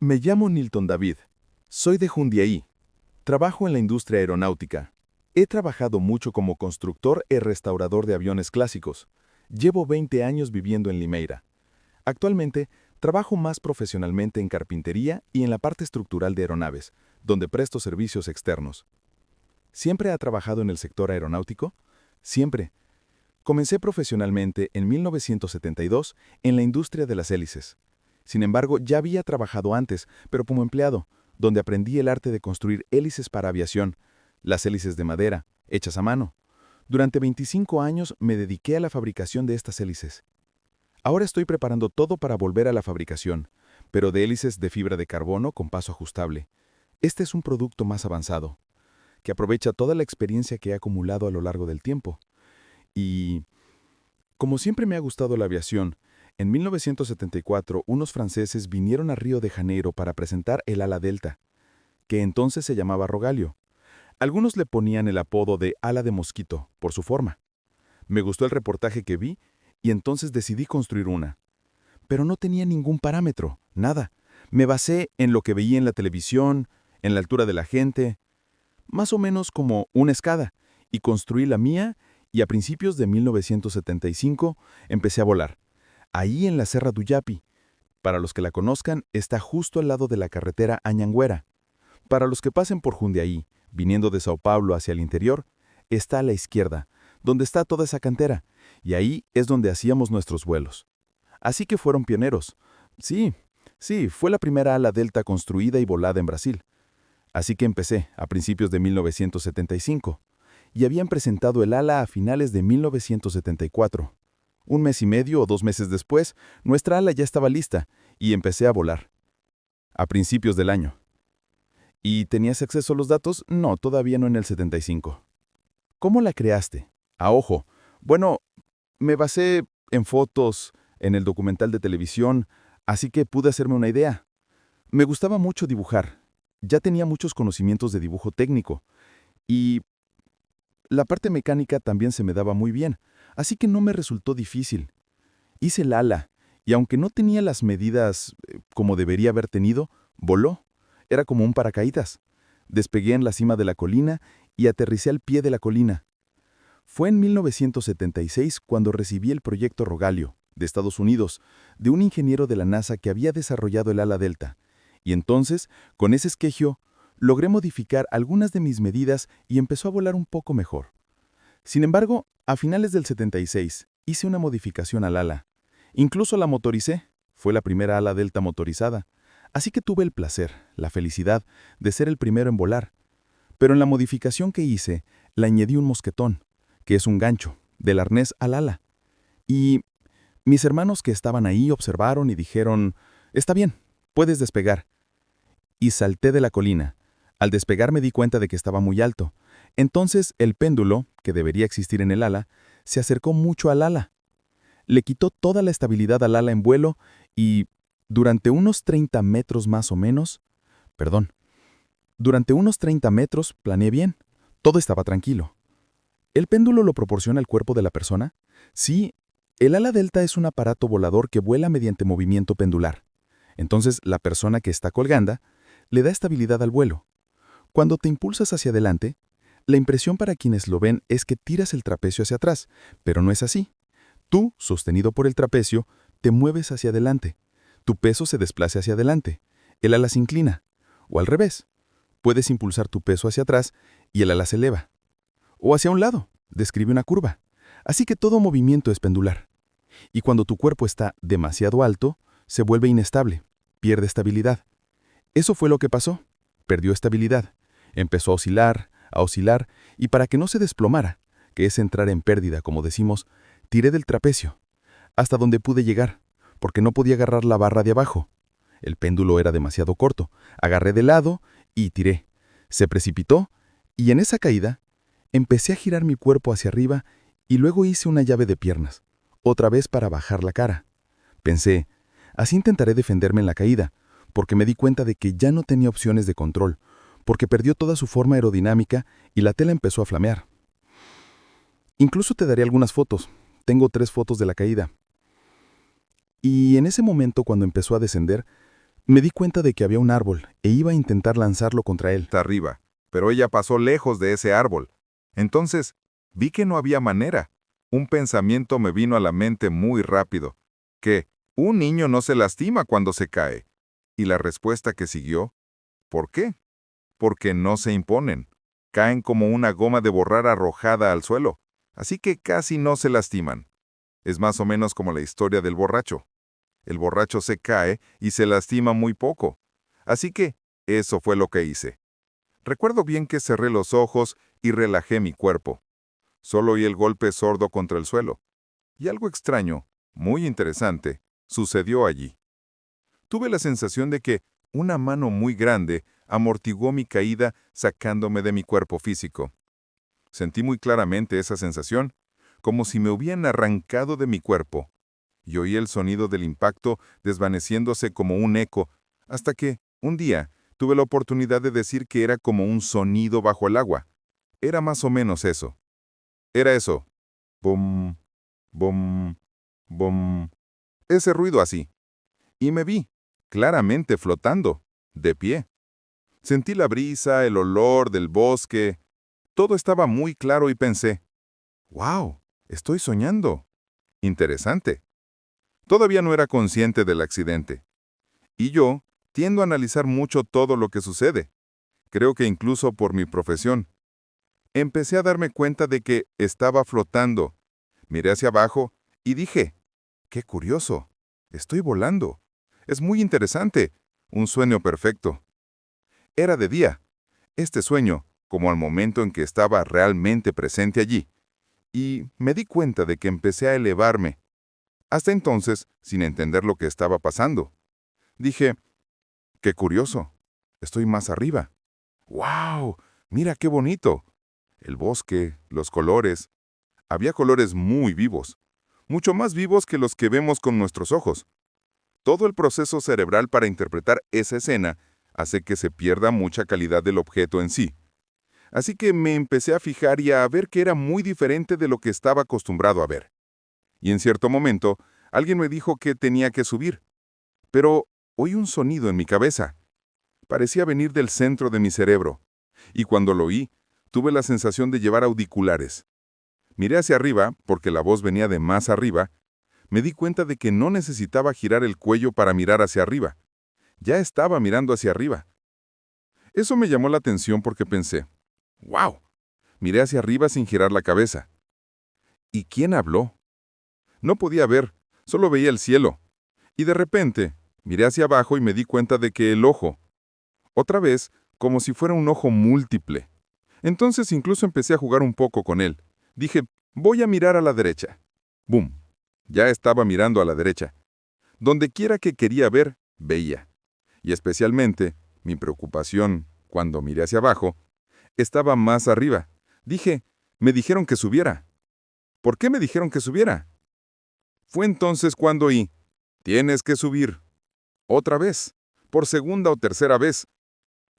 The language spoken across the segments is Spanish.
Me llamo Nilton David. Soy de Jundiaí. Trabajo en la industria aeronáutica. He trabajado mucho como constructor y restaurador de aviones clásicos. Llevo 20 años viviendo en Limeira. Actualmente, trabajo más profesionalmente en carpintería y en la parte estructural de aeronaves, donde presto servicios externos. ¿Siempre ha trabajado en el sector aeronáutico? Siempre. Comencé profesionalmente en 1972 en la industria de las hélices. Sin embargo, ya había trabajado antes, pero como empleado, donde aprendí el arte de construir hélices para aviación, las hélices de madera, hechas a mano. Durante 25 años me dediqué a la fabricación de estas hélices. Ahora estoy preparando todo para volver a la fabricación, pero de hélices de fibra de carbono con paso ajustable. Este es un producto más avanzado, que aprovecha toda la experiencia que he acumulado a lo largo del tiempo. Y, como siempre me ha gustado la aviación, en 1974 unos franceses vinieron a Río de Janeiro para presentar el ala delta, que entonces se llamaba Rogalio. Algunos le ponían el apodo de ala de mosquito, por su forma. Me gustó el reportaje que vi y entonces decidí construir una. Pero no tenía ningún parámetro, nada. Me basé en lo que veía en la televisión, en la altura de la gente, más o menos como una escada, y construí la mía y a principios de 1975 empecé a volar. Ahí en la Serra do Yapi. Para los que la conozcan, está justo al lado de la carretera Añanguera. Para los que pasen por Jundiaí, viniendo de Sao Paulo hacia el interior, está a la izquierda, donde está toda esa cantera, y ahí es donde hacíamos nuestros vuelos. Así que fueron pioneros. Sí, fue la primera ala delta construida y volada en Brasil. Así que empecé a principios de 1975, y habían presentado el ala a finales de 1974. Un mes y medio o 2 meses después, nuestra ala ya estaba lista y empecé a volar. A principios del año. ¿Y tenías acceso a los datos? No, todavía no en el 75. ¿Cómo la creaste? A ojo. Bueno, me basé en fotos, en el documental de televisión, así que pude hacerme una idea. Me gustaba mucho dibujar. Ya tenía muchos conocimientos de dibujo técnico. Y la parte mecánica también se me daba muy bien, así que no me resultó difícil. Hice el ala, y aunque no tenía las medidas como debería haber tenido, voló. Era como un paracaídas. Despegué en la cima de la colina y aterricé al pie de la colina. Fue en 1976 cuando recibí el proyecto Rogalio, de Estados Unidos, de un ingeniero de la NASA que había desarrollado el ala delta. Y entonces, con ese esquejo, logré modificar algunas de mis medidas y empezó a volar un poco mejor. Sin embargo, a finales del 76, hice una modificación al ala. Incluso la motoricé. Fue la primera ala delta motorizada. Así que tuve el placer, la felicidad, de ser el primero en volar. Pero en la modificación que hice, le añadí un mosquetón, que es un gancho, del arnés al ala. Y mis hermanos que estaban ahí observaron y dijeron, «Está bien, puedes despegar». Y salté de la colina. Al despegar me di cuenta de que estaba muy alto. Entonces el péndulo, que debería existir en el ala, se acercó mucho al ala. Le quitó toda la estabilidad al ala en vuelo y, durante unos 30 metros más o menos, durante unos 30 metros planeé bien. Todo estaba tranquilo. ¿El péndulo lo proporciona el cuerpo de la persona? Sí, el ala delta es un aparato volador que vuela mediante movimiento pendular. Entonces la persona que está colgando le da estabilidad al vuelo. Cuando te impulsas hacia adelante, la impresión para quienes lo ven es que tiras el trapecio hacia atrás, pero no es así. Tú, sostenido por el trapecio, te mueves hacia adelante. Tu peso se desplaza hacia adelante. El ala se inclina. O al revés. Puedes impulsar tu peso hacia atrás y el ala se eleva. O hacia un lado. Describe una curva. Así que todo movimiento es pendular. Y cuando tu cuerpo está demasiado alto, se vuelve inestable. Pierde estabilidad. Eso fue lo que pasó. Perdió estabilidad. Empezó a oscilar, y para que no se desplomara, que es entrar en pérdida, como decimos, tiré del trapecio, hasta donde pude llegar, porque no podía agarrar la barra de abajo. El péndulo era demasiado corto. Agarré de lado y tiré. Se precipitó, y en esa caída, empecé a girar mi cuerpo hacia arriba y luego hice una llave de piernas, otra vez para bajar la cara. Pensé, así intentaré defenderme en la caída, porque me di cuenta de que ya no tenía opciones de control, porque perdió toda su forma aerodinámica y la tela empezó a flamear. Incluso te daré algunas fotos. Tengo 3 fotos de la caída. Y en ese momento, cuando empezó a descender, Me di cuenta de que había un árbol e iba a intentar lanzarlo contra él. Hasta arriba, pero ella pasó lejos de ese árbol. Entonces, vi que no había manera. Un pensamiento me vino a la mente muy rápido, que un niño no se lastima cuando se cae. Y la respuesta que siguió, ¿por qué? Porque no se imponen. Caen como una goma de borrar arrojada al suelo, así que casi no se lastiman. Es más o menos como la historia del borracho. El borracho se cae y se lastima muy poco. Así que eso fue lo que hice. Recuerdo bien que cerré los ojos y relajé mi cuerpo. Solo oí el golpe sordo contra el suelo. Y algo extraño, muy interesante, sucedió allí. Tuve la sensación de que una mano muy grande amortiguó mi caída sacándome de mi cuerpo físico. Sentí muy claramente esa sensación, como si me hubieran arrancado de mi cuerpo, y oí el sonido del impacto desvaneciéndose como un eco, hasta que, un día, tuve la oportunidad de decir que era como un sonido bajo el agua. Era más o menos eso. Era eso. Bum, bum, bum. Ese ruido así. Y me vi, claramente flotando, de pie. Sentí la brisa, el olor del bosque. Todo estaba muy claro y pensé, ¡wow! Estoy soñando. Interesante. Todavía no era consciente del accidente. Y yo tiendo a analizar mucho todo lo que sucede. Creo que incluso por mi profesión. Empecé a darme cuenta de que estaba flotando. Miré hacia abajo y dije, ¡qué curioso! Estoy volando. Es muy interesante. Un sueño perfecto. Era de día. Este sueño, como al momento en que estaba realmente presente allí. Y me di cuenta de que empecé a elevarme. Hasta entonces, sin entender lo que estaba pasando. Dije, ¡qué curioso! Estoy más arriba. ¡Wow! ¡Mira qué bonito! El bosque, los colores. Había colores muy vivos. Mucho más vivos que los que vemos con nuestros ojos. Todo el proceso cerebral para interpretar esa escena hace que se pierda mucha calidad del objeto en sí. Así que me empecé a fijar y a ver que era muy diferente de lo que estaba acostumbrado a ver. Y en cierto momento, alguien me dijo que tenía que subir. Pero oí un sonido en mi cabeza. Parecía venir del centro de mi cerebro. Y cuando lo oí, tuve la sensación de llevar auriculares. Miré hacia arriba, porque la voz venía de más arriba. Me di cuenta de que no necesitaba girar el cuello para mirar hacia arriba. Ya estaba mirando hacia arriba. Eso me llamó la atención porque pensé, ¡wow! Miré hacia arriba sin girar la cabeza. ¿Y quién habló? No podía ver, solo veía el cielo. Y de repente, miré hacia abajo y me di cuenta de que el ojo, otra vez, como si fuera un ojo múltiple. Entonces incluso empecé a jugar un poco con él. Dije, voy a mirar a la derecha. ¡Bum! Ya estaba mirando a la derecha. Donde quiera que quería ver, veía. Y especialmente, mi preocupación, cuando miré hacia abajo, estaba más arriba. Dije, me dijeron que subiera. ¿Por qué me dijeron que subiera? Fue entonces cuando oí, tienes que subir. Otra vez, por segunda o tercera vez.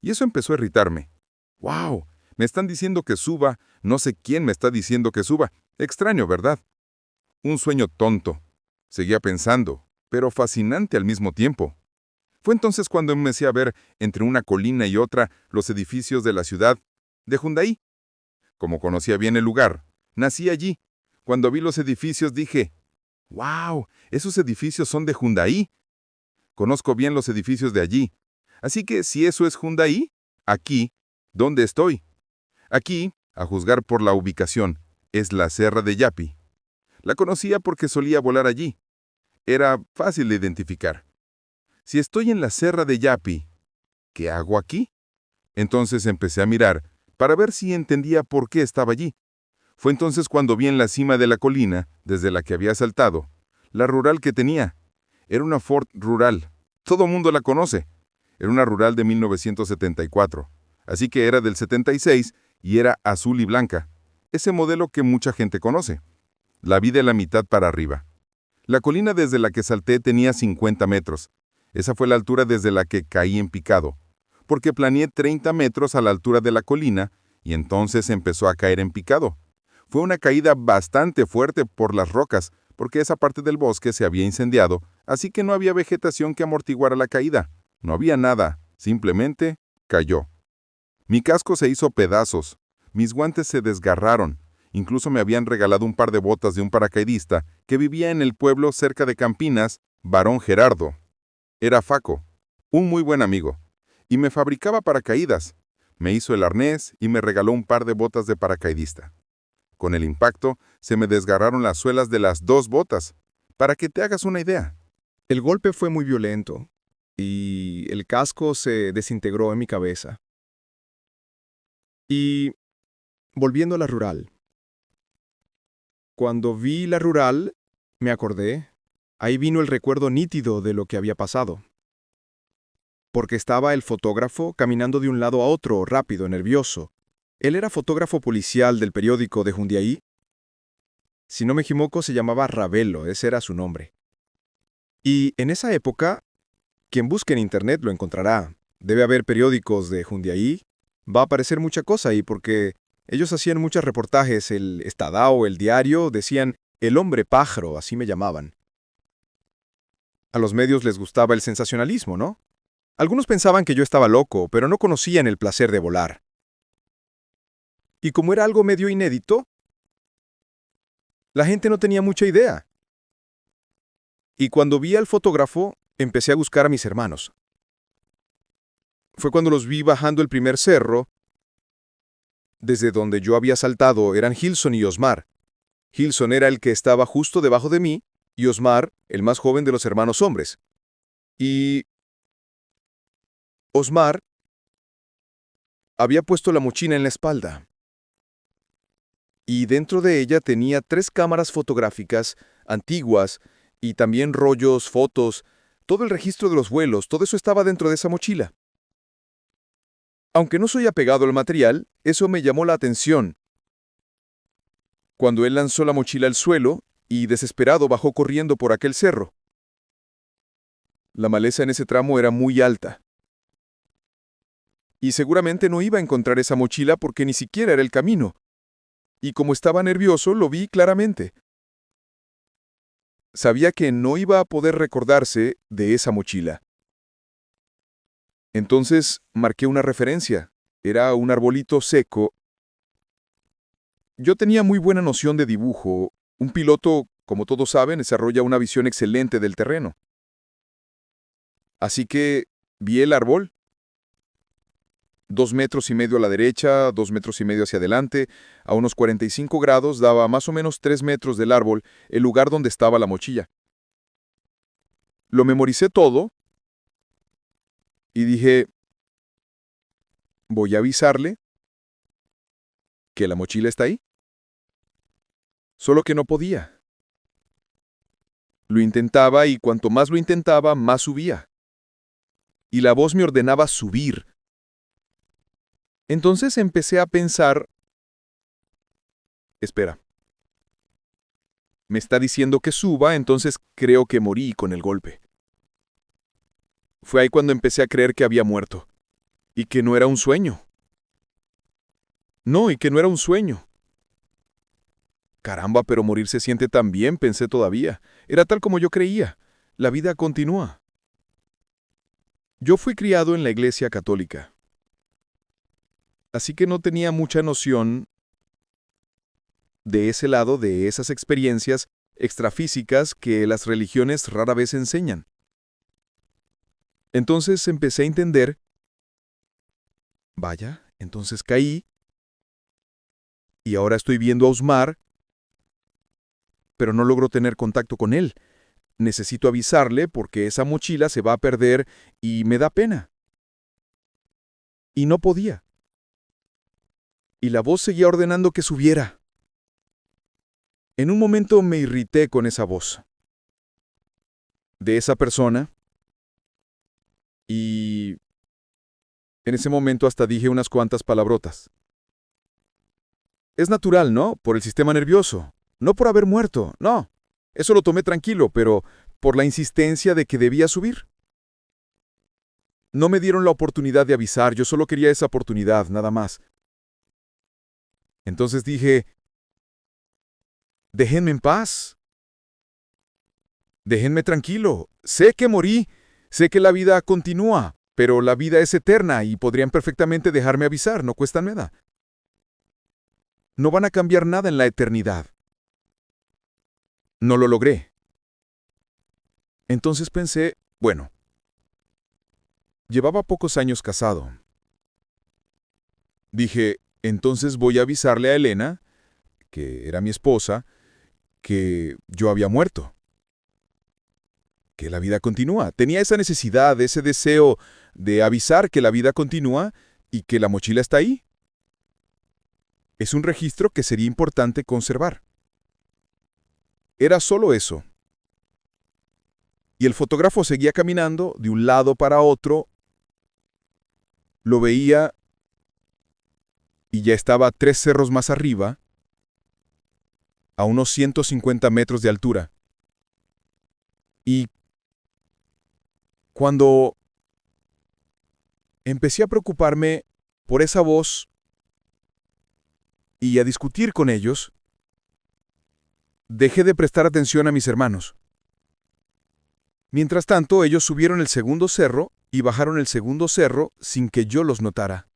Y eso empezó a irritarme. ¡Wow! Me están diciendo que suba, no sé quién me está diciendo que suba. Extraño, ¿verdad? Un sueño tonto. Seguía pensando, pero fascinante al mismo tiempo. Fue entonces cuando empecé a ver, entre una colina y otra, los edificios de la ciudad de Jundiaí. Como conocía bien el lugar, nací allí. Cuando vi los edificios dije, ¡wow! Esos edificios son de Jundiaí. Conozco bien los edificios de allí. Así que si eso es Jundiaí, aquí, ¿dónde estoy? Aquí, a juzgar por la ubicación, es la Serra de Yapi. La conocía porque solía volar allí. Era fácil de identificar. Si estoy en la Serra de Yapi, ¿qué hago aquí? Entonces empecé a mirar para ver si entendía por qué estaba allí. Fue entonces cuando vi en la cima de la colina, desde la que había saltado, la rural que tenía. Era una Ford Rural. Todo mundo la conoce. Era una Rural de 1974. Así que era del 76 y era azul y blanca. Ese modelo que mucha gente conoce. La vi de la mitad para arriba. La colina desde la que salté tenía 50 metros. Esa fue la altura desde la que caí en picado. Porque planeé 30 metros a la altura de la colina y entonces empezó a caer en picado. Fue una caída bastante fuerte por las rocas, porque esa parte del bosque se había incendiado, así que no había vegetación que amortiguara la caída. No había nada, simplemente cayó. Mi casco se hizo pedazos, mis guantes se desgarraron, incluso me habían regalado un par de botas de un paracaidista que vivía en el pueblo cerca de Campinas, Barón Gerardo. Era Faco, un muy buen amigo, y me fabricaba paracaídas. Me hizo el arnés y me regaló un par de botas de paracaidista. Con el impacto, se me desgarraron las suelas de las dos botas, para que te hagas una idea. El golpe fue muy violento y el casco se desintegró en mi cabeza. Y volviendo a la rural. Cuando vi la rural, me acordé, ahí vino el recuerdo nítido de lo que había pasado. Porque estaba el fotógrafo caminando de un lado a otro, rápido, nervioso. Él era fotógrafo policial del periódico de Jundiaí. Si no me equivoco, se llamaba Ravelo, ese era su nombre. Y en esa época, quien busque en internet lo encontrará. Debe haber periódicos de Jundiaí. Va a aparecer mucha cosa ahí porque ellos hacían muchos reportajes. El Estadao, el diario, decían el hombre pájaro, así me llamaban. A los medios les gustaba el sensacionalismo, ¿no? Algunos pensaban que yo estaba loco, pero no conocían el placer de volar. Y como era algo medio inédito, la gente no tenía mucha idea. Y cuando vi al fotógrafo, empecé a buscar a mis hermanos. Fue cuando los vi bajando el primer cerro. Desde donde yo había saltado eran Gilson y Osmar. Gilson era el que estaba justo debajo de mí, y Osmar, el más joven de los hermanos hombres. Y Osmar había puesto la mochila en la espalda. Y dentro de ella tenía 3 cámaras fotográficas antiguas y también rollos, fotos, todo el registro de los vuelos, todo eso estaba dentro de esa mochila. Aunque no soy apegado al material, eso me llamó la atención. Cuando él lanzó la mochila al suelo y desesperado bajó corriendo por aquel cerro. La maleza en ese tramo era muy alta. Y seguramente no iba a encontrar esa mochila porque ni siquiera era el camino. Y como estaba nervioso, lo vi claramente. Sabía que no iba a poder recordarse de esa mochila. Entonces marqué una referencia. Era un arbolito seco. Yo tenía muy buena noción de dibujo. Un piloto, como todos saben, desarrolla una visión excelente del terreno. Así que vi el árbol. 2,5 metros a la derecha, 2,5 metros hacia adelante, a unos 45 grados daba a más o menos 3 metros del árbol el lugar donde estaba la mochila. Lo memoricé todo y dije, voy a avisarle que la mochila está ahí. Solo que no podía. Lo intentaba y cuanto más lo intentaba, más subía. Y la voz me ordenaba subir. Entonces empecé a pensar, espera, me está diciendo que suba, entonces creo que morí con el golpe. Fue ahí cuando empecé a creer que había muerto, y que no era un sueño. No, y que no era un sueño. Caramba, pero morir se siente tan bien, pensé todavía. Era tal como yo creía. La vida continúa. Yo fui criado en la iglesia católica. Así que no tenía mucha noción de ese lado, de esas experiencias extrafísicas que las religiones rara vez enseñan. Entonces empecé a entender, vaya, entonces caí, y ahora estoy viendo a Osmar, pero no logro tener contacto con él. Necesito avisarle porque esa mochila se va a perder y me da pena. Y no podía. Y la voz seguía ordenando que subiera. En un momento me irrité con esa voz. De esa persona. Y en ese momento hasta dije unas cuantas palabrotas. Es natural, ¿no? Por el sistema nervioso. No por haber muerto, no. Eso lo tomé tranquilo, pero por la insistencia de que debía subir. No me dieron la oportunidad de avisar, yo solo quería esa oportunidad, nada más. Entonces dije, déjenme en paz. Déjenme tranquilo. Sé que morí. Sé que la vida continúa, pero la vida es eterna y podrían perfectamente dejarme avisar, no cuesta nada. No van a cambiar nada en la eternidad. No lo logré. Entonces pensé, bueno, llevaba pocos años casado. Dije, entonces voy a avisarle a Elena, que era mi esposa, que yo había muerto. Que la vida continúa. Tenía esa necesidad, ese deseo de avisar que la vida continúa y que la mochila está ahí. Es un registro que sería importante conservar. Era solo eso. Y el fotógrafo seguía caminando de un lado para otro. Lo veía y ya estaba 3 cerros más arriba, a unos 150 metros de altura. Y cuando empecé a preocuparme por esa voz y a discutir con ellos, dejé de prestar atención a mis hermanos. Mientras tanto, ellos subieron el segundo cerro y bajaron el segundo cerro sin que yo los notara.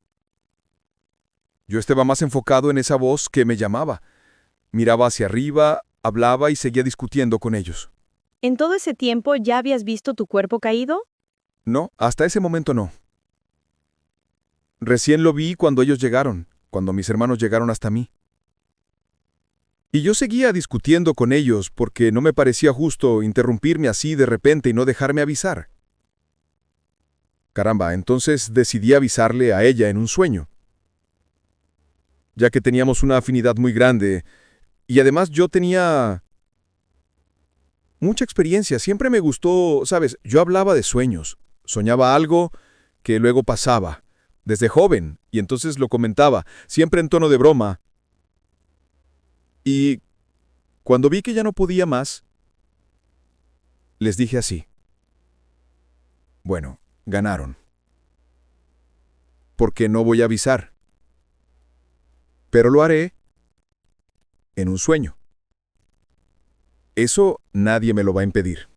Yo estaba más enfocado en esa voz que me llamaba. Miraba hacia arriba, hablaba y seguía discutiendo con ellos. ¿En todo ese tiempo ya habías visto tu cuerpo caído? No, hasta ese momento no. Recién lo vi cuando ellos llegaron, cuando mis hermanos llegaron hasta mí. Y yo seguía discutiendo con ellos porque no me parecía justo interrumpirme así de repente y no dejarme avisar. Caramba, entonces decidí avisarle a ella en un sueño. Ya que teníamos una afinidad muy grande, y además yo tenía mucha experiencia, siempre me gustó, ¿sabes? Yo hablaba de sueños, soñaba algo que luego pasaba, desde joven, y entonces lo comentaba, siempre en tono de broma. Y cuando vi que ya no podía más, les dije así: bueno, ganaron. Porque no voy a avisar. Pero lo haré en un sueño. Eso nadie me lo va a impedir.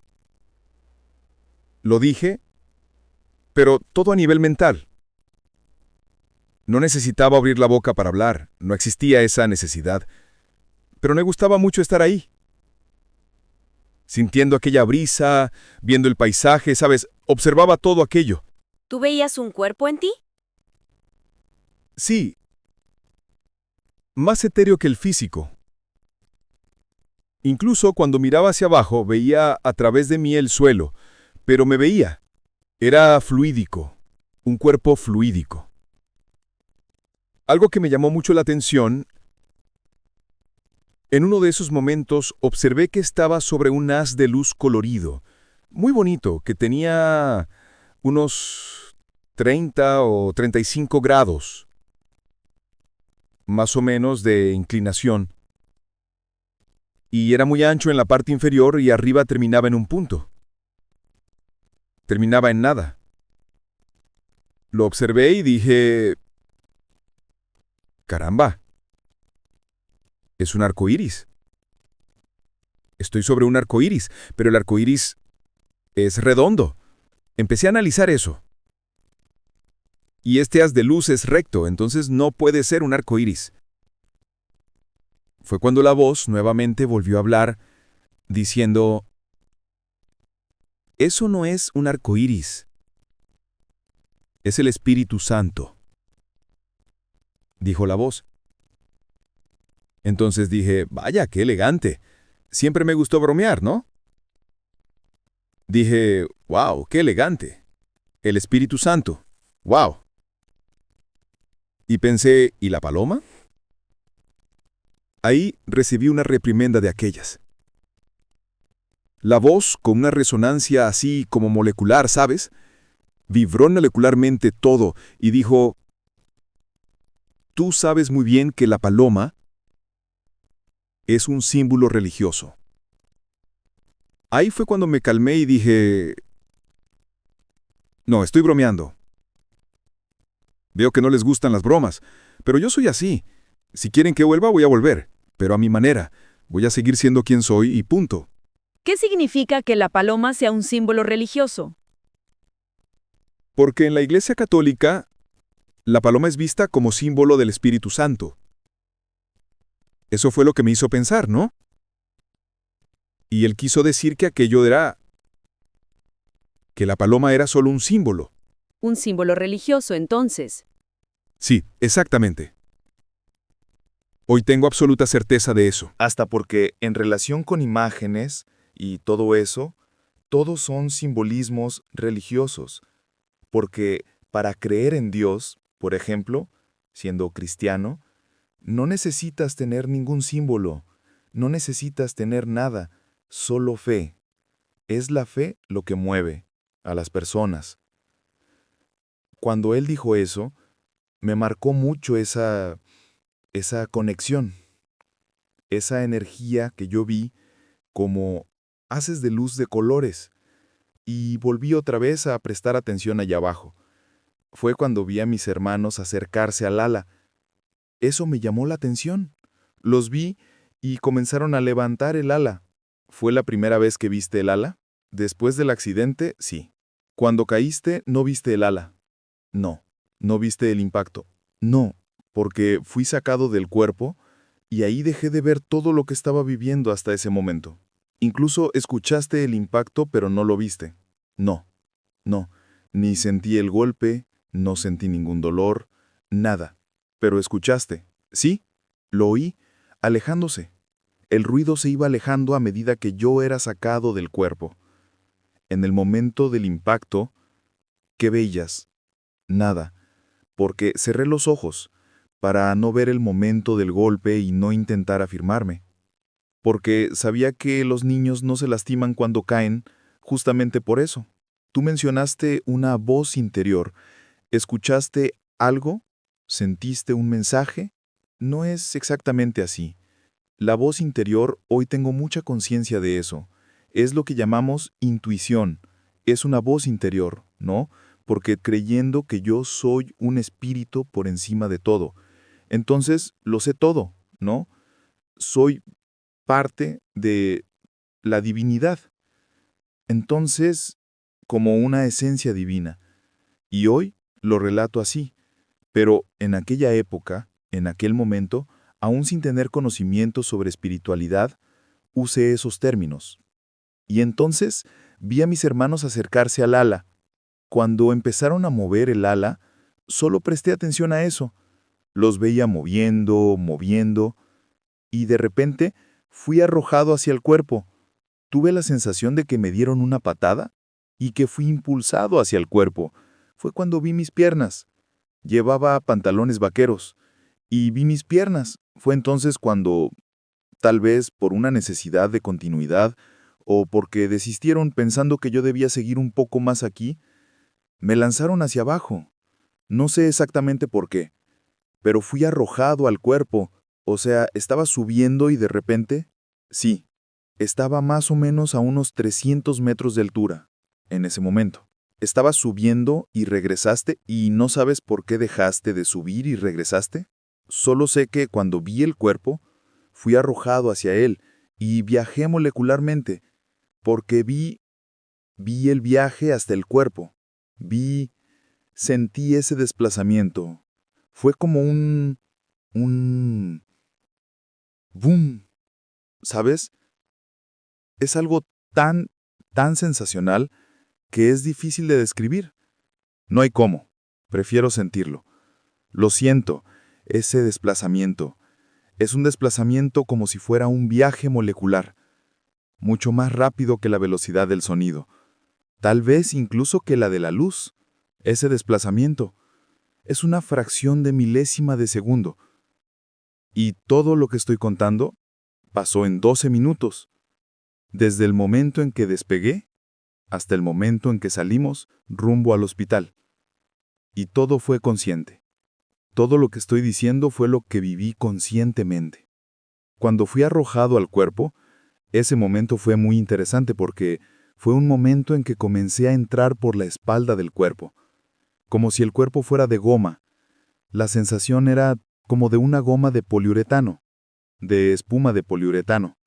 Lo dije, pero todo a nivel mental. No necesitaba abrir la boca para hablar, no existía esa necesidad, pero me gustaba mucho estar ahí. Sintiendo aquella brisa, viendo el paisaje, ¿sabes? Observaba todo aquello. ¿Tú veías un cuerpo en ti? Sí, más etéreo que el físico. Incluso cuando miraba hacia abajo veía a través de mí el suelo, pero me veía. Era fluídico, un cuerpo fluídico. Algo que me llamó mucho la atención, en uno de esos momentos observé que estaba sobre un haz de luz colorido, muy bonito, que tenía unos 30 o 35 grados, más o menos de inclinación. Y era muy ancho en la parte inferior y arriba terminaba en un punto. Terminaba en nada. Lo observé y dije: caramba, es un arco iris. Estoy sobre un arco iris, pero el arco iris es redondo. Empecé a analizar eso. Y este haz de luz es recto, entonces no puede ser un arco iris. Fue cuando la voz nuevamente volvió a hablar, diciendo: eso no es un arco iris. Es el Espíritu Santo, dijo la voz. Entonces dije: vaya, qué elegante. Siempre me gustó bromear, ¿no? Dije: wow, qué elegante. El Espíritu Santo. Wow. Y pensé: ¿y la paloma? Ahí recibí una reprimenda de aquellas. La voz, con una resonancia así como molecular, ¿sabes? Vibró molecularmente todo y dijo: tú sabes muy bien que la paloma es un símbolo religioso. Ahí fue cuando me calmé y dije: no, estoy bromeando. Veo que no les gustan las bromas, pero yo soy así. Si quieren que vuelva, voy a volver, pero a mi manera. Voy a seguir siendo quien soy y punto. ¿Qué significa que la paloma sea un símbolo religioso? Porque en la Iglesia Católica, la paloma es vista como símbolo del Espíritu Santo. Eso fue lo que me hizo pensar, ¿no? Y él quiso decir que que la paloma era solo un símbolo. Un símbolo religioso, entonces. Sí, exactamente. Hoy tengo absoluta certeza de eso. Hasta porque en relación con imágenes y todo eso, todos son simbolismos religiosos. Porque para creer en Dios, por ejemplo, siendo cristiano, no necesitas tener ningún símbolo, no necesitas tener nada, solo fe. Es la fe lo que mueve a las personas. Cuando él dijo eso, me marcó mucho esa conexión, esa energía que yo vi como haces de luz de colores, y volví otra vez a prestar atención allá abajo. Fue cuando vi a mis hermanos acercarse al ala. Eso me llamó la atención. Los vi y comenzaron a levantar el ala. ¿Fue la primera vez que viste el ala? Después del accidente, sí. Cuando caíste, ¿no viste el ala? No. ¿No viste el impacto? No, porque fui sacado del cuerpo y ahí dejé de ver todo lo que estaba viviendo hasta ese momento. Incluso escuchaste el impacto, pero no lo viste. No, no. Ni sentí el golpe, no sentí ningún dolor, nada. Pero escuchaste. Sí, lo oí, alejándose. El ruido se iba alejando a medida que yo era sacado del cuerpo. En el momento del impacto, ¿qué veías? Nada, porque cerré los ojos para no ver el momento del golpe y no intentar afirmarme. Porque sabía que los niños no se lastiman cuando caen, justamente por eso. Tú mencionaste una voz interior. ¿Escuchaste algo? ¿Sentiste un mensaje? No es exactamente así. La voz interior, hoy tengo mucha conciencia de eso. Es lo que llamamos intuición. Es una voz interior, ¿no? Porque creyendo que yo soy un espíritu por encima de todo. Entonces, lo sé todo, ¿no? Soy parte de la divinidad. Entonces, como una esencia divina. Y hoy lo relato así. Pero en aquella época, en aquel momento, aún sin tener conocimiento sobre espiritualidad, usé esos términos. Y entonces vi a mis hermanos acercarse al ala. Cuando empezaron a mover el ala, solo presté atención a eso. Los veía moviendo, moviendo, y de repente fui arrojado hacia el cuerpo. Tuve la sensación de que me dieron una patada y que fui impulsado hacia el cuerpo. Fue cuando vi mis piernas. Llevaba pantalones vaqueros y vi mis piernas. Fue entonces cuando, tal vez por una necesidad de continuidad o porque desistieron pensando que yo debía seguir un poco más aquí, me lanzaron hacia abajo. No sé exactamente por qué, pero fui arrojado al cuerpo. O sea, estaba subiendo y de repente, sí, estaba más o menos a unos 300 metros de altura en ese momento. Estabas subiendo y regresaste y no sabes por qué dejaste de subir y regresaste. Solo sé que cuando vi el cuerpo, fui arrojado hacia él y viajé molecularmente, porque vi el viaje hasta el cuerpo. Sentí ese desplazamiento. Fue como un boom, ¿sabes? Es algo tan sensacional que es difícil de describir. No hay cómo. Prefiero sentirlo. Lo siento, ese desplazamiento. Es un desplazamiento como si fuera un viaje molecular, mucho más rápido que la velocidad del sonido. Tal vez incluso que la de la luz. Ese desplazamiento es una fracción de milésima de segundo. Y todo lo que estoy contando pasó en 12 minutos. Desde el momento en que despegué hasta el momento en que salimos rumbo al hospital. Y todo fue consciente. Todo lo que estoy diciendo fue lo que viví conscientemente. Cuando fui arrojado al cuerpo, ese momento fue muy interesante porque fue un momento en que comencé a entrar por la espalda del cuerpo, como si el cuerpo fuera de goma. La sensación era como de una goma de poliuretano, de espuma de poliuretano.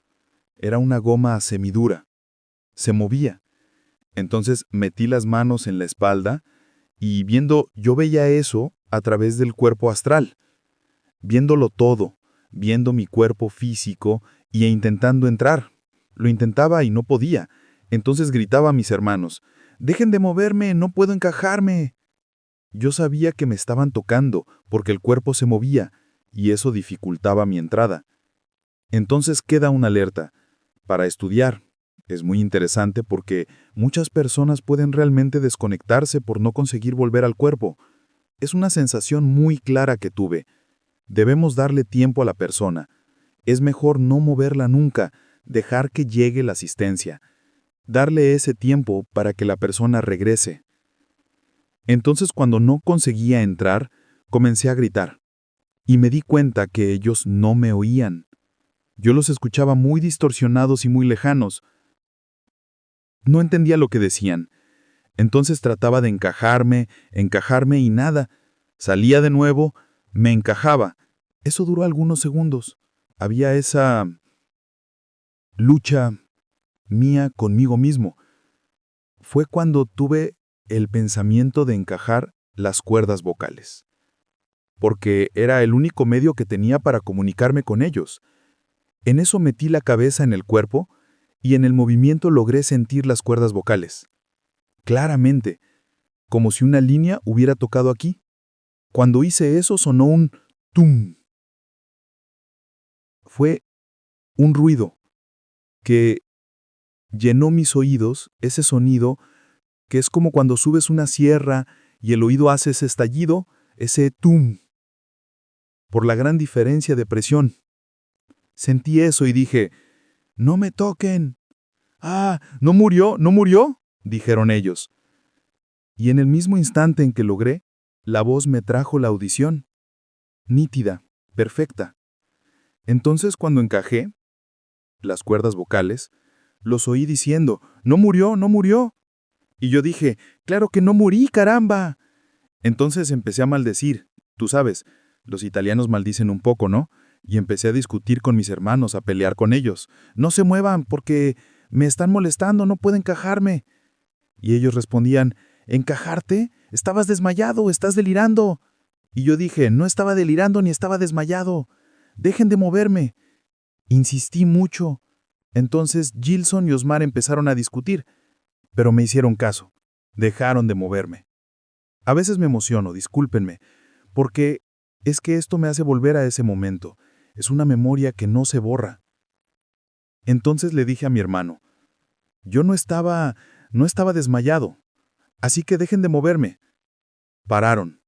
Era una goma semidura. Se movía. Entonces metí las manos en la espalda Y yo veía eso a través del cuerpo astral, viéndolo todo, viendo mi cuerpo físico intentando entrar. Lo intentaba y no podía. Entonces gritaba a mis hermanos, «¡Dejen de moverme, no puedo encajarme!». Yo sabía que me estaban tocando porque el cuerpo se movía y eso dificultaba mi entrada. Entonces queda una alerta para estudiar. Es muy interesante porque muchas personas pueden realmente desconectarse por no conseguir volver al cuerpo. Es una sensación muy clara que tuve. Debemos darle tiempo a la persona. Es mejor no moverla nunca, dejar que llegue la asistencia. Darle ese tiempo para que la persona regrese. Entonces, cuando no conseguía entrar, comencé a gritar. Y me di cuenta que ellos no me oían. Yo los escuchaba muy distorsionados y muy lejanos. No entendía lo que decían. Entonces trataba de encajarme y nada. Salía de nuevo, me encajaba. Eso duró algunos segundos. Había esa lucha mía conmigo mismo. Fue cuando tuve el pensamiento de encajar las cuerdas vocales. Porque era el único medio que tenía para comunicarme con ellos. En eso metí la cabeza en el cuerpo y en el movimiento logré sentir las cuerdas vocales. Claramente, como si una línea hubiera tocado aquí. Cuando hice eso sonó un tum. Fue un ruido que llenó mis oídos, ese sonido que es como cuando subes una sierra y el oído hace ese estallido, ese tum, por la gran diferencia de presión. Sentí eso y dije, «¡No me toquen!». «¡Ah! ¿No murió? ¿No murió?», dijeron ellos. Y en el mismo instante en que logré, la voz me trajo la audición. Nítida, perfecta. Entonces cuando encajé las cuerdas vocales, los oí diciendo, «¡No murió, no murió!». Y yo dije, «¡Claro que no morí, caramba!». Entonces empecé a maldecir. Tú sabes, los italianos maldicen un poco, ¿no? Y empecé a discutir con mis hermanos, a pelear con ellos. «No se muevan porque me están molestando, no puedo encajarme». Y ellos respondían, «¿Encajarte? Estabas desmayado, estás delirando». Y yo dije, «No estaba delirando ni estaba desmayado. Dejen de moverme». Insistí mucho. Entonces Gilson y Osmar empezaron a discutir, pero me hicieron caso. Dejaron de moverme. A veces me emociono, discúlpenme, porque es que esto me hace volver a ese momento. Es una memoria que no se borra. Entonces le dije a mi hermano, «Yo no estaba desmayado, así que dejen de moverme». Pararon.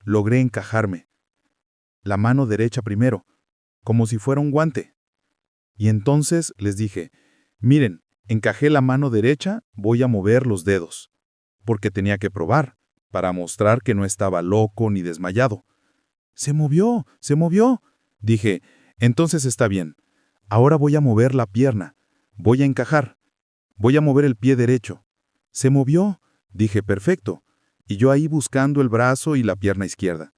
Logré encajarme. La mano derecha primero, como si fuera un guante. Y entonces les dije, «Miren, encajé la mano derecha, voy a mover los dedos», porque tenía que probar, para mostrar que no estaba loco ni desmayado. «Se movió, se movió», dije, «entonces está bien. Ahora voy a mover la pierna, voy a encajar, voy a mover el pie derecho». «Se movió», dije, «perfecto», y yo ahí buscando el brazo y la pierna izquierda.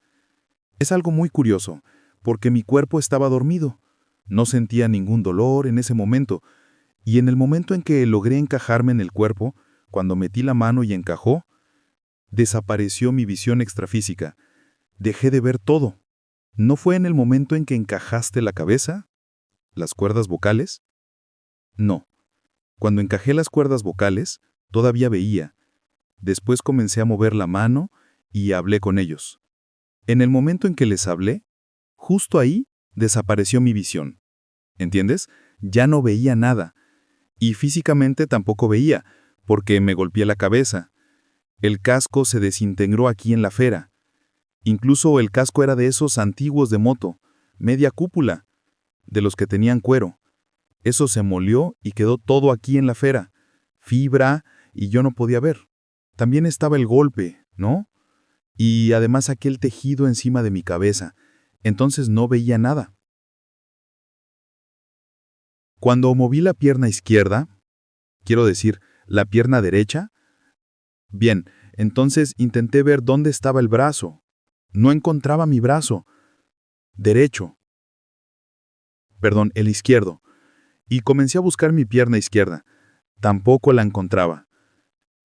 Es algo muy curioso, porque mi cuerpo estaba dormido. No sentía ningún dolor en ese momento, y en el momento en que logré encajarme en el cuerpo, cuando metí la mano y encajó, desapareció mi visión extrafísica. Dejé de ver todo. ¿No fue en el momento en que encajaste la cabeza? ¿Las cuerdas vocales? No. Cuando encajé las cuerdas vocales, todavía veía. Después comencé a mover la mano y hablé con ellos. En el momento en que les hablé, justo ahí desapareció mi visión. ¿Entiendes? Ya no veía nada. Y físicamente tampoco veía, porque me golpeé la cabeza. El casco se desintegró aquí en la fera. Incluso el casco era de esos antiguos de moto, media cúpula, de los que tenían cuero. Eso se molió y quedó todo aquí en la fera. Fibra, y yo no podía ver. También estaba el golpe, ¿no? Y además aquel tejido encima de mi cabeza. Entonces no veía nada. Cuando moví la pierna izquierda, quiero decir, la pierna derecha, bien, entonces intenté ver dónde estaba el brazo. No encontraba mi brazo derecho. Perdón, el izquierdo. Y comencé a buscar mi pierna izquierda. Tampoco la encontraba.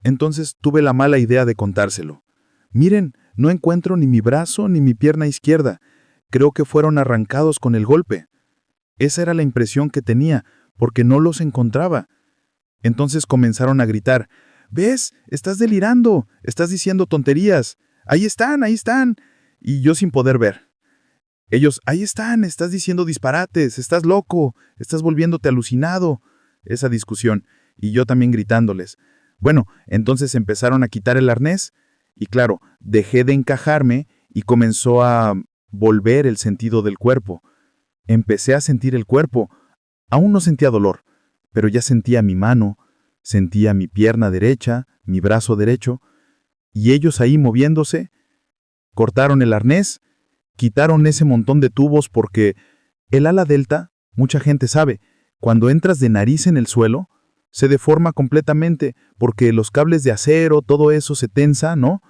Entonces tuve la mala idea de contárselo. Miren, no encuentro ni mi brazo ni mi pierna izquierda. Creo que fueron arrancados con el golpe. Esa era la impresión que tenía, porque no los encontraba. Entonces comenzaron a gritar, «¿Ves? Estás delirando, estás diciendo tonterías. Ahí están, ahí están». Y yo sin poder ver. Ellos, «Ahí están, estás diciendo disparates, estás loco, estás volviéndote alucinado». Esa discusión, y yo también gritándoles. Bueno, entonces empezaron a quitar el arnés, y claro, dejé de encajarme y comenzó a volver el sentido del cuerpo. Empecé a sentir el cuerpo. Aún no sentía dolor, pero ya sentía mi mano, sentía mi pierna derecha, mi brazo derecho, y ellos ahí moviéndose. Cortaron el arnés, quitaron ese montón de tubos porque el ala delta, mucha gente sabe, cuando entras de nariz en el suelo, se deforma completamente porque los cables de acero, todo eso se tensa, ¿no?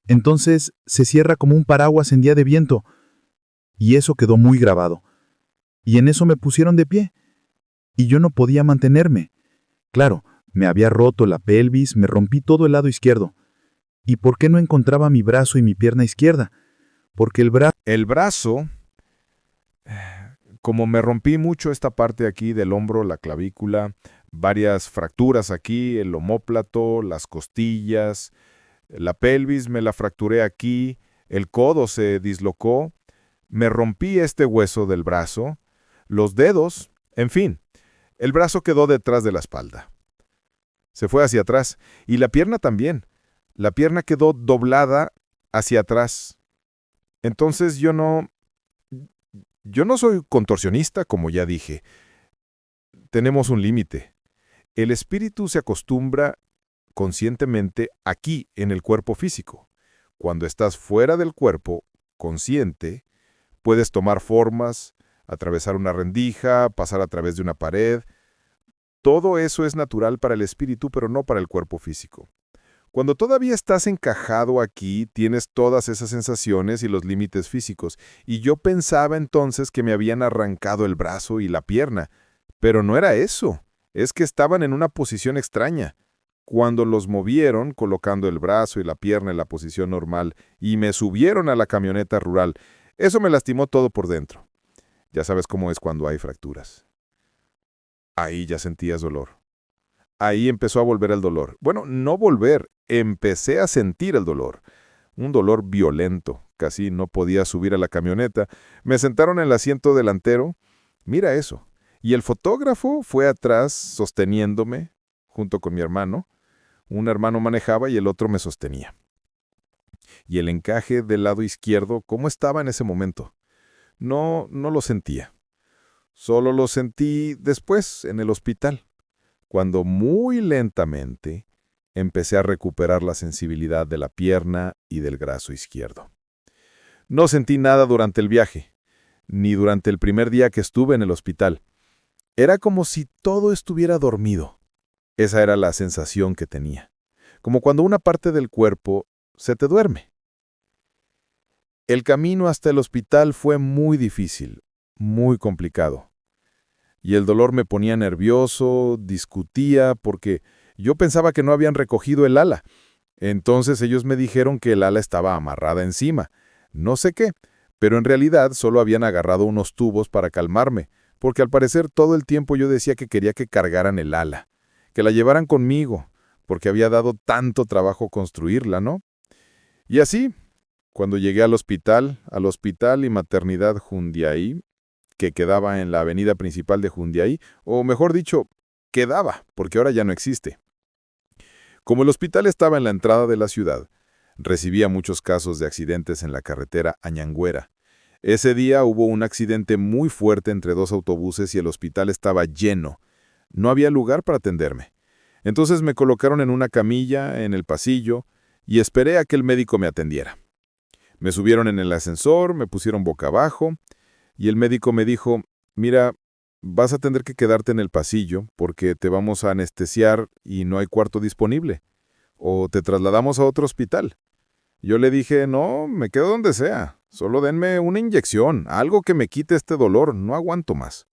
Entonces se cierra como un paraguas en día de viento. Y eso quedó muy grabado. Y en eso me pusieron de pie. Y yo no podía mantenerme. Claro, me había roto la pelvis, me rompí todo el lado izquierdo. ¿Y por qué no encontraba mi brazo y mi pierna izquierda? Porque El brazo, como me rompí mucho esta parte aquí del hombro, la clavícula, varias fracturas aquí, el omóplato, las costillas, la pelvis me la fracturé aquí, el codo se dislocó, me rompí este hueso del brazo, los dedos, en fin, el brazo quedó detrás de la espalda. Se fue hacia atrás, y la pierna también. La pierna quedó doblada hacia atrás. Entonces yo no soy contorsionista, como ya dije. Tenemos un límite. El espíritu se acostumbra conscientemente aquí, en el cuerpo físico. Cuando estás fuera del cuerpo, consciente, puedes tomar formas, atravesar una rendija, pasar a través de una pared. Todo eso es natural para el espíritu, pero no para el cuerpo físico. Cuando todavía estás encajado aquí, tienes todas esas sensaciones y los límites físicos. Y yo pensaba entonces que me habían arrancado el brazo y la pierna. Pero no era eso. Es que estaban en una posición extraña. Cuando los movieron, colocando el brazo y la pierna en la posición normal, y me subieron a la camioneta rural, eso me lastimó todo por dentro. Ya sabes cómo es cuando hay fracturas. Ahí ya sentías dolor. Ahí empezó a volver el dolor. Bueno, no volver, empecé a sentir el dolor. Un dolor violento. Casi no podía subir a la camioneta. Me sentaron en el asiento delantero. Mira eso. Y el fotógrafo fue atrás sosteniéndome, junto con mi hermano. Un hermano manejaba y el otro me sostenía. Y el encaje del lado izquierdo, ¿cómo estaba en ese momento? No lo sentía. Solo lo sentí después, en el hospital, cuando muy lentamente empecé a recuperar la sensibilidad de la pierna y del brazo izquierdo. No sentí nada durante el viaje, ni durante el primer día que estuve en el hospital. Era como si todo estuviera dormido. Esa era la sensación que tenía, como cuando una parte del cuerpo se te duerme. El camino hasta el hospital fue muy difícil, muy complicado. Y el dolor me ponía nervioso, discutía, porque yo pensaba que no habían recogido el ala. Entonces ellos me dijeron que el ala estaba amarrada encima. No sé qué, pero en realidad solo habían agarrado unos tubos para calmarme, porque al parecer todo el tiempo yo decía que quería que cargaran el ala, que la llevaran conmigo, porque había dado tanto trabajo construirla, ¿no? Y así, cuando llegué al hospital y maternidad Jundiaí, que quedaba en la avenida principal de Jundiaí, o mejor dicho, quedaba, porque ahora ya no existe. Como el hospital estaba en la entrada de la ciudad, recibía muchos casos de accidentes en la carretera Añangüera. Ese día hubo un accidente muy fuerte entre dos autobuses y el hospital estaba lleno. No había lugar para atenderme. Entonces me colocaron en una camilla en el pasillo y esperé a que el médico me atendiera. Me subieron en el ascensor, me pusieron boca abajo, y el médico me dijo, mira, vas a tener que quedarte en el pasillo porque te vamos a anestesiar y no hay cuarto disponible. O te trasladamos a otro hospital. Yo le dije, no, me quedo donde sea. Solo denme una inyección, algo que me quite este dolor, no aguanto más.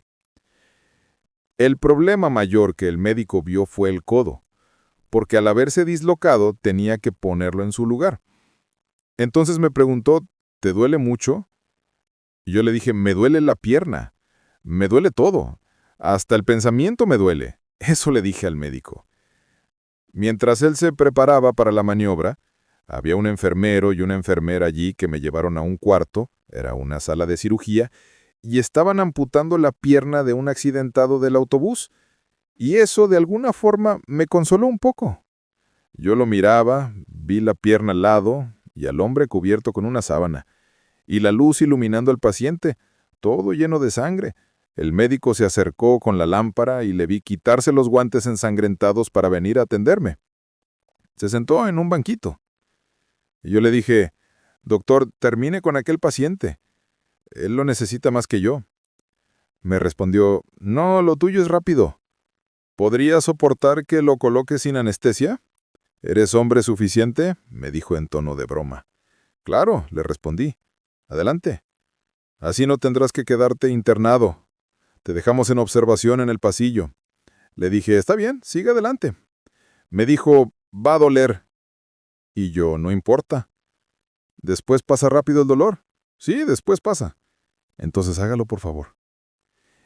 El problema mayor que el médico vio fue el codo, porque al haberse dislocado tenía que ponerlo en su lugar. Entonces me preguntó, ¿te duele mucho? Y yo le dije, me duele la pierna, me duele todo, hasta el pensamiento me duele. Eso le dije al médico. Mientras él se preparaba para la maniobra, había un enfermero y una enfermera allí que me llevaron a un cuarto, era una sala de cirugía, y estaban amputando la pierna de un accidentado del autobús, y eso de alguna forma me consoló un poco. Yo lo miraba, vi la pierna al lado y al hombre cubierto con una sábana, y la luz iluminando al paciente, todo lleno de sangre. El médico se acercó con la lámpara y le vi quitarse los guantes ensangrentados para venir a atenderme. Se sentó en un banquito. Y yo le dije, doctor, termine con aquel paciente. Él lo necesita más que yo. Me respondió, no, lo tuyo es rápido. ¿Podría soportar que lo coloque sin anestesia? ¿Eres hombre suficiente? Me dijo en tono de broma. Claro, le respondí. Adelante. Así no tendrás que quedarte internado. Te dejamos en observación en el pasillo. Le dije, está bien, siga adelante. Me dijo, va a doler. Y yo, no importa. ¿Después pasa rápido el dolor? Sí, después pasa. Entonces hágalo, por favor.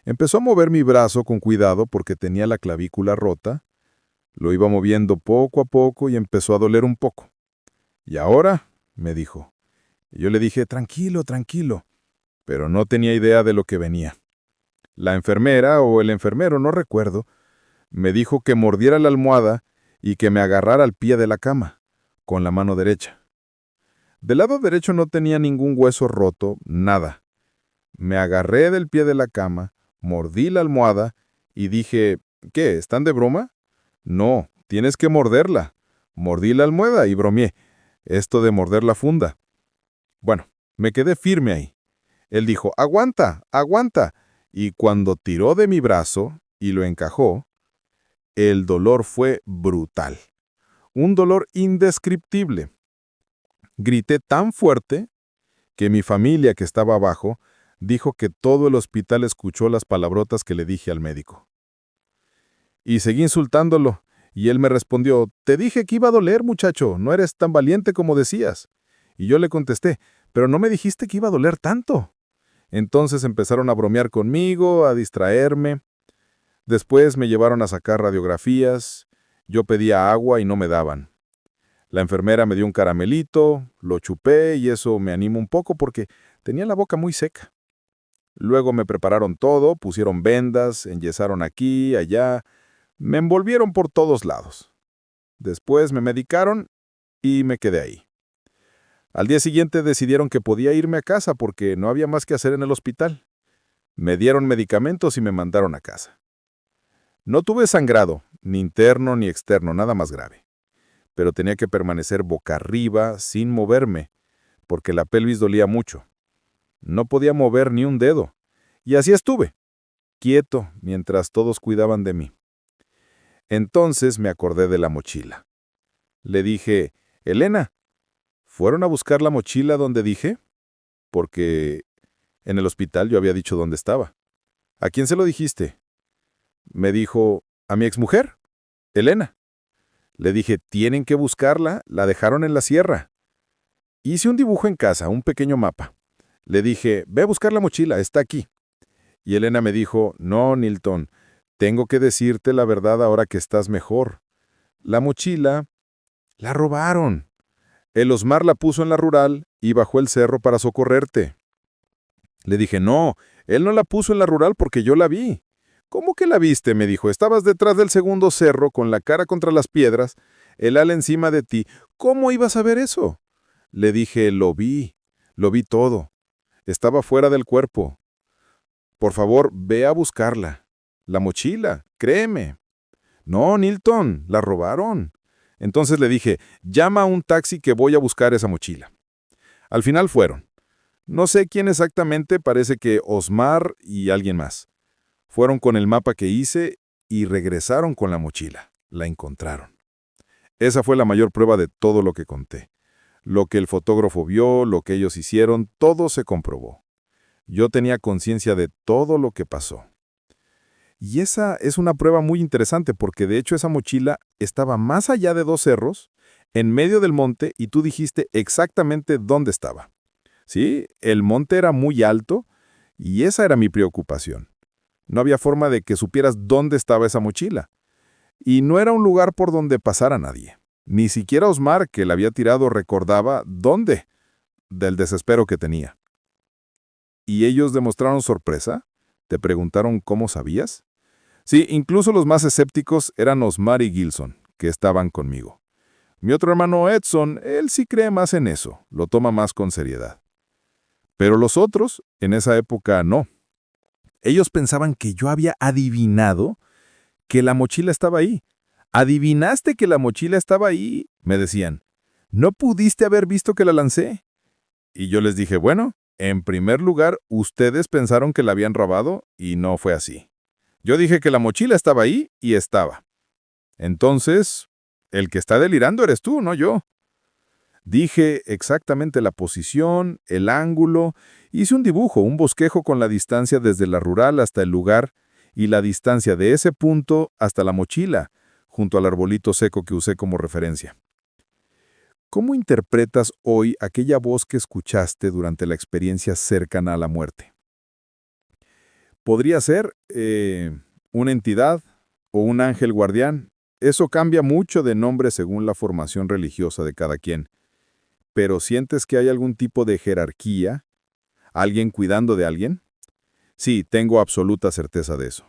Empezó a mover mi brazo con cuidado porque tenía la clavícula rota. Lo iba moviendo poco a poco y empezó a doler un poco. ¿Y ahora? Me dijo. Y yo le dije, tranquilo, tranquilo. Pero no tenía idea de lo que venía. La enfermera o el enfermero, no recuerdo, me dijo que mordiera la almohada y que me agarrara al pie de la cama, con la mano derecha. Del lado derecho no tenía ningún hueso roto, nada. Me agarré del pie de la cama, mordí la almohada y dije, ¿qué? ¿Están de broma? No, tienes que morderla. Mordí la almohada y bromeé. Esto de morder la funda. Bueno, me quedé firme ahí. Él dijo, aguanta, aguanta. Y cuando tiró de mi brazo y lo encajó, el dolor fue brutal. Un dolor indescriptible. Grité tan fuerte que mi familia, que estaba abajo, dijo que todo el hospital escuchó las palabrotas que le dije al médico. Y seguí insultándolo, y él me respondió, te dije que iba a doler, muchacho, no eres tan valiente como decías. Y yo le contesté, pero no me dijiste que iba a doler tanto. Entonces empezaron a bromear conmigo, a distraerme. Después me llevaron a sacar radiografías. Yo pedía agua y no me daban. La enfermera me dio un caramelito, lo chupé y eso me animó un poco porque tenía la boca muy seca. Luego me prepararon todo, pusieron vendas, enyesaron aquí, allá, me envolvieron por todos lados. Después me medicaron y me quedé ahí. Al día siguiente decidieron que podía irme a casa porque no había más que hacer en el hospital. Me dieron medicamentos y me mandaron a casa. No tuve sangrado, ni interno ni externo, nada más grave. Pero tenía que permanecer boca arriba, sin moverme, porque la pelvis dolía mucho. No podía mover ni un dedo. Y así estuve, quieto, mientras todos cuidaban de mí. Entonces me acordé de la mochila. Le dije, Elena, ¿fueron a buscar la mochila donde dije? Porque en el hospital yo había dicho dónde estaba. ¿A quién se lo dijiste? Me dijo, a mi exmujer, Elena. Le dije, tienen que buscarla, la dejaron en la sierra. Hice un dibujo en casa, un pequeño mapa. Le dije, ve a buscar la mochila, está aquí. Y Elena me dijo, no, Nilton, tengo que decirte la verdad ahora que estás mejor. La mochila la robaron. El Osmar la puso en la rural y bajó el cerro para socorrerte. Le dije, no, él no la puso en la rural porque yo la vi. ¿Cómo que la viste? Me dijo, estabas detrás del segundo cerro con la cara contra las piedras, el ala encima de ti. ¿Cómo ibas a ver eso? Le dije, lo vi todo. Estaba fuera del cuerpo. Por favor, ve a buscarla. La mochila, créeme. No, Nilton, la robaron. Entonces le dije, llama a un taxi que voy a buscar esa mochila. Al final fueron. No sé quién exactamente, parece que Osmar y alguien más. Fueron con el mapa que hice y regresaron con la mochila. La encontraron. Esa fue la mayor prueba de todo lo que conté. Lo que el fotógrafo vio, lo que ellos hicieron, todo se comprobó. Yo tenía conciencia de todo lo que pasó. Y esa es una prueba muy interesante porque de hecho esa mochila estaba más allá de 2 cerros, en medio del monte y tú dijiste exactamente dónde estaba. Sí, el monte era muy alto y esa era mi preocupación. No había forma de que supieras dónde estaba esa mochila. Y no era un lugar por donde pasara nadie. Ni siquiera Osmar, que la había tirado, recordaba dónde, del desespero que tenía. ¿Y ellos demostraron sorpresa? ¿Te preguntaron cómo sabías? Sí, incluso los más escépticos eran Osmar y Gilson, que estaban conmigo. Mi otro hermano Edson, él sí cree más en eso, lo toma más con seriedad. Pero los otros, en esa época, no. Ellos pensaban que yo había adivinado que la mochila estaba ahí. ¿Adivinaste que la mochila estaba ahí?, me decían. ¿No pudiste haber visto que la lancé? Y yo les dije, bueno, en primer lugar, ustedes pensaron que la habían robado y no fue así. Yo dije que la mochila estaba ahí y estaba. Entonces, el que está delirando eres tú, no yo. Dije exactamente la posición, el ángulo, hice un dibujo, un bosquejo con la distancia desde la rural hasta el lugar y la distancia de ese punto hasta la mochila, junto al arbolito seco que usé como referencia. ¿Cómo interpretas hoy aquella voz que escuchaste durante la experiencia cercana a la muerte? Podría ser una entidad o un ángel guardián. Eso cambia mucho de nombre según la formación religiosa de cada quien. ¿Pero sientes que hay algún tipo de jerarquía? ¿Alguien cuidando de alguien? Sí, tengo absoluta certeza de eso.